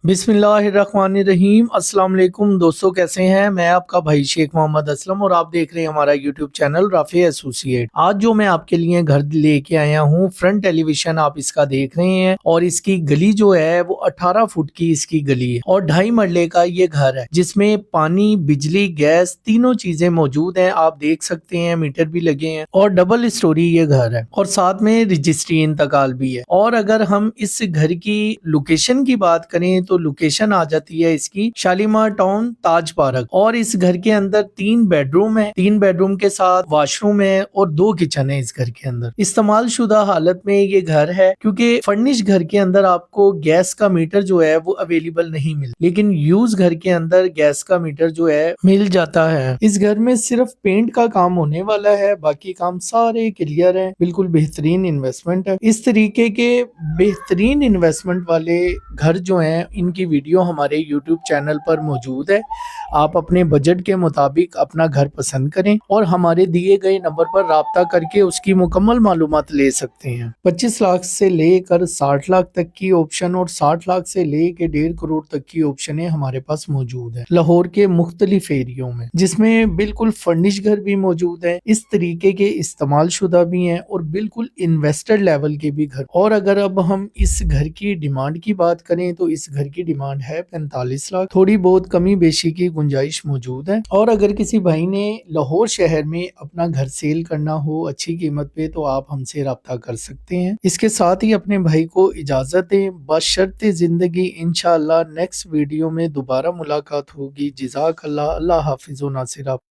बिस्मिल्लाहिर्रहमानिर्रहीम। अस्सलाम वालेकुम दोस्तों, कैसे हैं? मैं आपका भाई शेख मोहम्मद असलम और आप देख रहे हैं हमारा यूट्यूब चैनल राफी एसोसिएट। आज जो मैं आपके लिए घर लेके आया हूँ, फ्रंट टेलीविजन आप इसका देख रहे हैं और इसकी गली जो है वो 18 फुट की इसकी गली है और 2.5 मरले का ये घर है जिसमें पानी, बिजली, गैस तीनों चीजें मौजूद हैं। आप देख सकते हैं मीटर भी लगे हैं और डबल स्टोरी ये घर है और साथ में रजिस्ट्री इंतकाल भी है। और अगर हम इस घर की लोकेशन की बात करें तो लोकेशन आ जाती है इसकी शालीमार टाउन, ताज पार्क। और इस घर के अंदर 3 बेडरूम है, 3 बेडरूम के साथ वॉशरूम है और 2 किचन है इस घर के अंदर। इस्तेमाल शुदा हालत में ये घर है क्योंकि फर्निश घर के अंदर आपको गैस का मीटर जो है वो अवेलेबल नहीं मिल, लेकिन यूज घर के अंदर गैस का मीटर जो है मिल जाता है। इस घर में सिर्फ पेंट का काम होने वाला है, बाकी काम सारे क्लियर है। बिल्कुल बेहतरीन इन्वेस्टमेंट है। इस तरीके के बेहतरीन इन्वेस्टमेंट वाले घर जो हैं इनकी वीडियो हमारे YouTube चैनल पर मौजूद है। आप अपने बजट के मुताबिक अपना घर पसंद करें और हमारे दिए गए नंबर पर राब्ता करके उसकी मुकम्मल मालूमात ले सकते हैं। 25 लाख से लेकर 60 लाख तक की ऑप्शन और 60 लाख से लेकर 1.5 करोड़ तक की ऑप्शनें हमारे पास मौजूद है लाहौर के मुख्तलिफ एरियो में, जिसमें बिल्कुल फर्निश घर भी मौजूद है, इस तरीके के इस्तेमाल शुदा भी हैं और बिल्कुल इन्वेस्टेड लेवल के भी घर। और अगर अब हम इस घर की डिमांड की बात करें तो इस घर की डिमांड है 45 लाख। थोड़ी बहुत कमी बेशी की गुंजाइश मौजूद है। और अगर किसी भाई ने लाहौर शहर में अपना घर सेल करना हो अच्छी कीमत पे तो आप हमसे राब्ता कर सकते हैं। इसके साथ ही अपने भाई को इजाजत दें, बशर्ते जिंदगी। इंशाअल्लाह नेक्स्ट वीडियो में दोबारा मुलाकात होगी। जज़ाकल्लाह। अल्लाह हाफिज़ व नासिर।